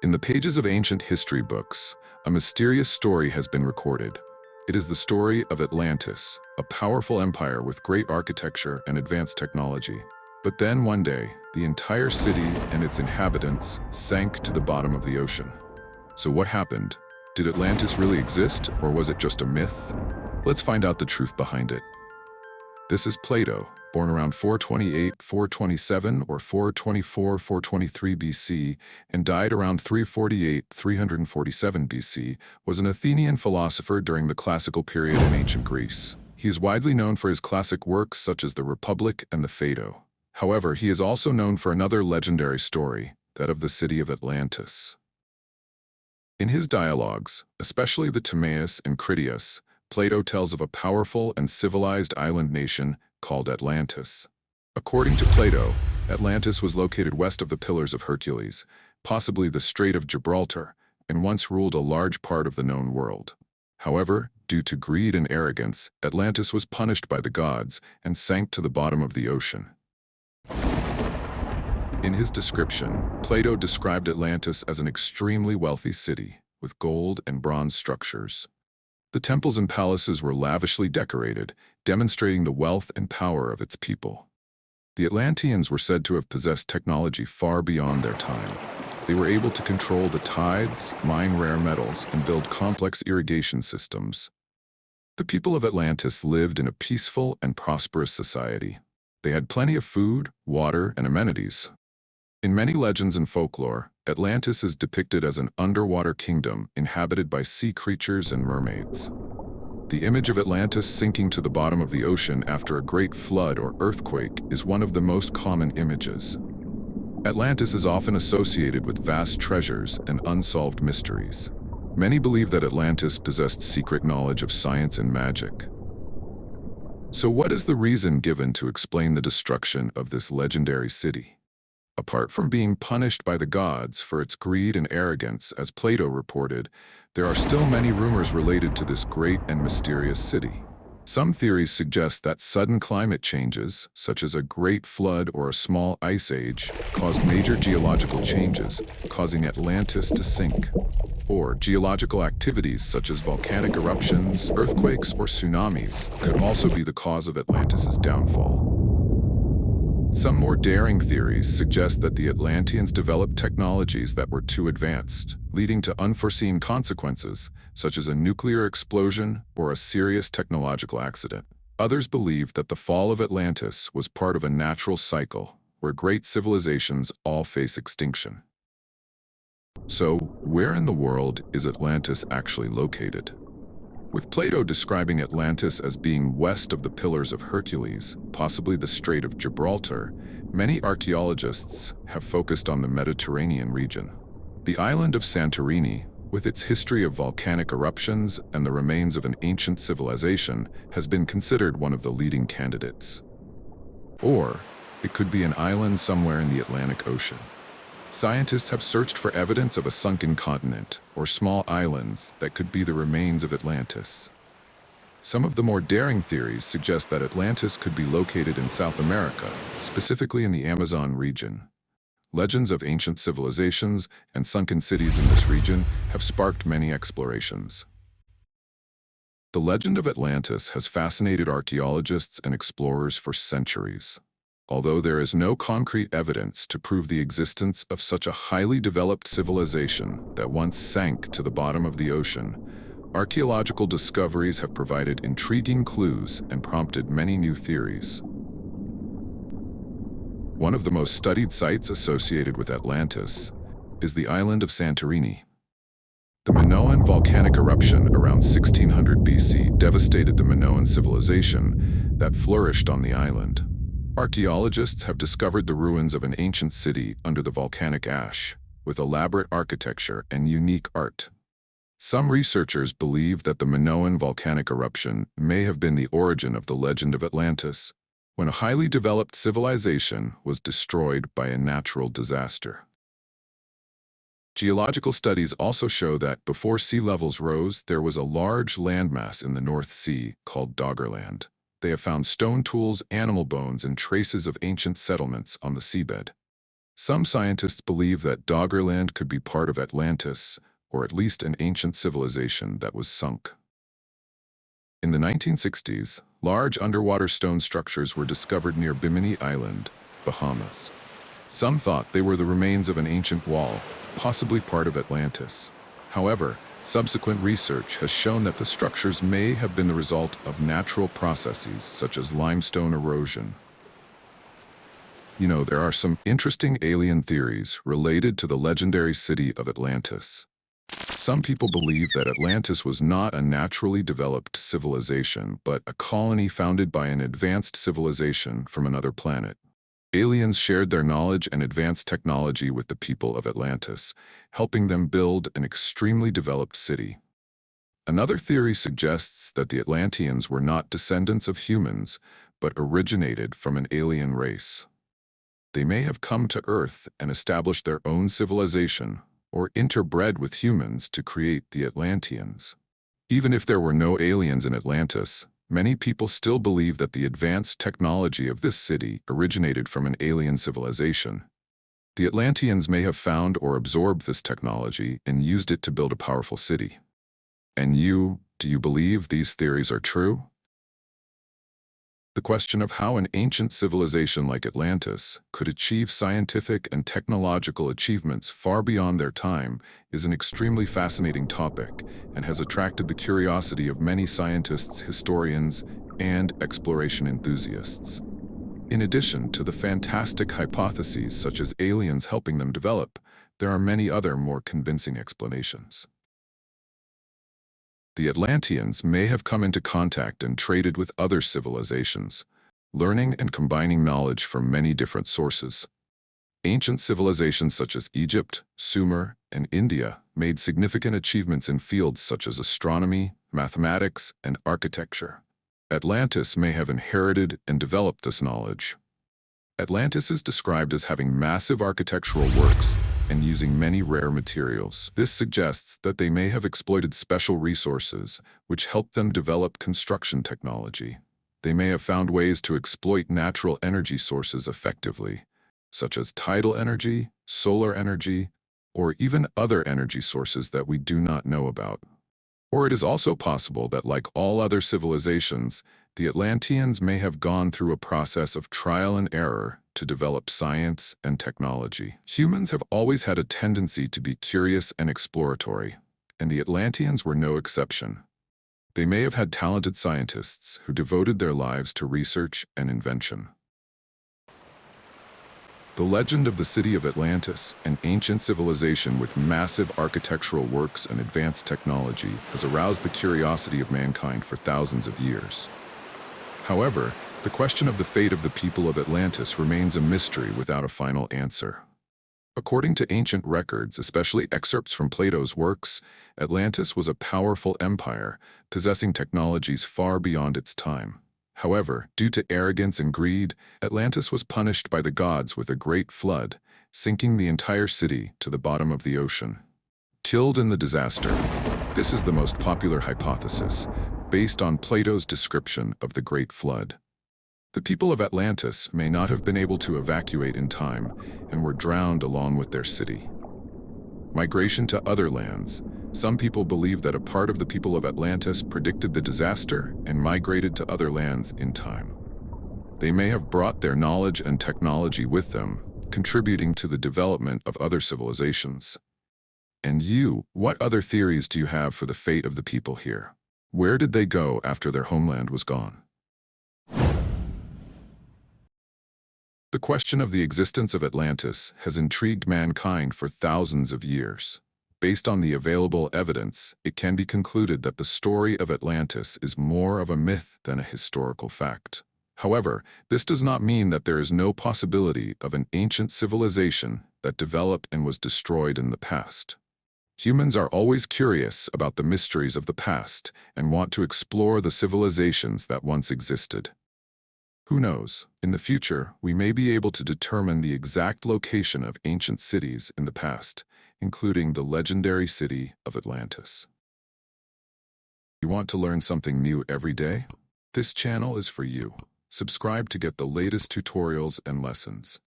In the pages of ancient history books, a mysterious story has been recorded. It is the story of Atlantis, a powerful empire with great architecture and advanced technology. But then one day, the entire city and its inhabitants sank to the bottom of the ocean. So what happened? Did Atlantis really exist, or was it just a myth? Let's find out the truth behind it. This is Plato, born around 428, 427, or 424, 423 BC, and died around 348, 347 BC, was an Athenian philosopher during the classical period in ancient Greece. He is widely known for his classic works such as the Republic and the Phaedo. However, he is also known for another legendary story, that of the city of Atlantis. In his dialogues, especially the Timaeus and Critias, Plato tells of a powerful and civilized island nation called Atlantis. According to Plato, Atlantis was located west of the Pillars of Hercules, possibly the Strait of Gibraltar, and once ruled a large part of the known world. However, due to greed and arrogance, Atlantis was punished by the gods and sank to the bottom of the ocean. In his description, Plato described Atlantis as an extremely wealthy city, with gold and bronze structures. The temples and palaces were lavishly decorated, demonstrating the wealth and power of its people. The Atlanteans were said to have possessed technology far beyond their time. They were able to control the tides, mine rare metals, and build complex irrigation systems. The people of Atlantis lived in a peaceful and prosperous society. They had plenty of food, water, and amenities. In many legends and folklore, Atlantis is depicted as an underwater kingdom inhabited by sea creatures and mermaids. The image of Atlantis sinking to the bottom of the ocean after a great flood or earthquake is one of the most common images. Atlantis is often associated with vast treasures and unsolved mysteries. Many believe that Atlantis possessed secret knowledge of science and magic. So what is the reason given to explain the destruction of this legendary city? Apart from being punished by the gods for its greed and arrogance, as Plato reported, there are still many rumors related to this great and mysterious city. Some theories suggest that sudden climate changes, such as a great flood or a small ice age, caused major geological changes, causing Atlantis to sink. Or geological activities such as volcanic eruptions, earthquakes, or tsunamis could also be the cause of Atlantis's downfall. Some more daring theories suggest that the Atlanteans developed technologies that were too advanced, leading to unforeseen consequences, such as a nuclear explosion or a serious technological accident. Others believe that the fall of Atlantis was part of a natural cycle, where great civilizations all face extinction. So, where in the world is Atlantis actually located? With Plato describing Atlantis as being west of the Pillars of Hercules, possibly the Strait of Gibraltar, many archaeologists have focused on the Mediterranean region. The island of Santorini, with its history of volcanic eruptions and the remains of an ancient civilization, has been considered one of the leading candidates. Or, it could be an island somewhere in the Atlantic Ocean. Scientists have searched for evidence of a sunken continent or small islands that could be the remains of Atlantis. Some of the more daring theories suggest that Atlantis could be located in South America, specifically in the Amazon region. Legends of ancient civilizations and sunken cities in this region have sparked many explorations. The legend of Atlantis has fascinated archaeologists and explorers for centuries. Although there is no concrete evidence to prove the existence of such a highly developed civilization that once sank to the bottom of the ocean, archaeological discoveries have provided intriguing clues and prompted many new theories. One of the most studied sites associated with Atlantis is the island of Santorini. The Minoan volcanic eruption around 1600 BC devastated the Minoan civilization that flourished on the island. Archaeologists have discovered the ruins of an ancient city under the volcanic ash, with elaborate architecture and unique art. Some researchers believe that the Minoan volcanic eruption may have been the origin of the legend of Atlantis, when a highly developed civilization was destroyed by a natural disaster. Geological studies also show that before sea levels rose, there was a large landmass in the North Sea called Doggerland. They have found stone tools, animal bones, and traces of ancient settlements on the seabed. Some scientists believe that Doggerland could be part of Atlantis, or at least an ancient civilization that was sunk. In the 1960s, large underwater stone structures were discovered near Bimini Island, Bahamas. Some thought they were the remains of an ancient wall, possibly part of Atlantis. However, subsequent research has shown that the structures may have been the result of natural processes such as limestone erosion. There are some interesting alien theories related to the legendary city of Atlantis. Some people believe that Atlantis was not a naturally developed civilization, but a colony founded by an advanced civilization from another planet. Aliens shared their knowledge and advanced technology with the people of Atlantis, helping them build an extremely developed city. Another theory suggests that the Atlanteans were not descendants of humans, but originated from an alien race. They may have come to Earth and established their own civilization, or interbred with humans to create the Atlanteans. Even if there were no aliens in Atlantis, many people still believe that the advanced technology of this city originated from an alien civilization. The Atlanteans may have found or absorbed this technology and used it to build a powerful city. And do you believe these theories are true? The question of how an ancient civilization like Atlantis could achieve scientific and technological achievements far beyond their time is an extremely fascinating topic and has attracted the curiosity of many scientists, historians, and exploration enthusiasts. In addition to the fantastic hypotheses such as aliens helping them develop, there are many other more convincing explanations. The Atlanteans may have come into contact and traded with other civilizations, learning and combining knowledge from many different sources. Ancient civilizations such as Egypt, Sumer, and India made significant achievements in fields such as astronomy, mathematics, and architecture. Atlantis may have inherited and developed this knowledge. Atlantis is described as having massive architectural works and using many rare materials. This suggests that they may have exploited special resources, which helped them develop construction technology. They may have found ways to exploit natural energy sources effectively, such as tidal energy, solar energy, or even other energy sources that we do not know about. Or it is also possible that, like all other civilizations, the Atlanteans may have gone through a process of trial and error to develop science and technology. Humans have always had a tendency to be curious and exploratory, and the Atlanteans were no exception. They may have had talented scientists who devoted their lives to research and invention. The legend of the city of Atlantis, an ancient civilization with massive architectural works and advanced technology, has aroused the curiosity of mankind for thousands of years. However, the question of the fate of the people of Atlantis remains a mystery without a final answer. According to ancient records, especially excerpts from Plato's works, Atlantis was a powerful empire, possessing technologies far beyond its time. However, due to arrogance and greed, Atlantis was punished by the gods with a great flood, sinking the entire city to the bottom of the ocean. Killed in the disaster. This is the most popular hypothesis, based on Plato's description of the Great Flood. The people of Atlantis may not have been able to evacuate in time and were drowned along with their city. Migration to other lands. Some people believe that a part of the people of Atlantis predicted the disaster and migrated to other lands in time. They may have brought their knowledge and technology with them, contributing to the development of other civilizations. And what other theories do you have for the fate of the people here? Where did they go after their homeland was gone? The question of the existence of Atlantis has intrigued mankind for thousands of years. Based on the available evidence, it can be concluded that the story of Atlantis is more of a myth than a historical fact. However, this does not mean that there is no possibility of an ancient civilization that developed and was destroyed in the past. Humans are always curious about the mysteries of the past and want to explore the civilizations that once existed. Who knows, in the future, we may be able to determine the exact location of ancient cities in the past, including the legendary city of Atlantis. You want to learn something new every day? This channel is for you. Subscribe to get the latest tutorials and lessons.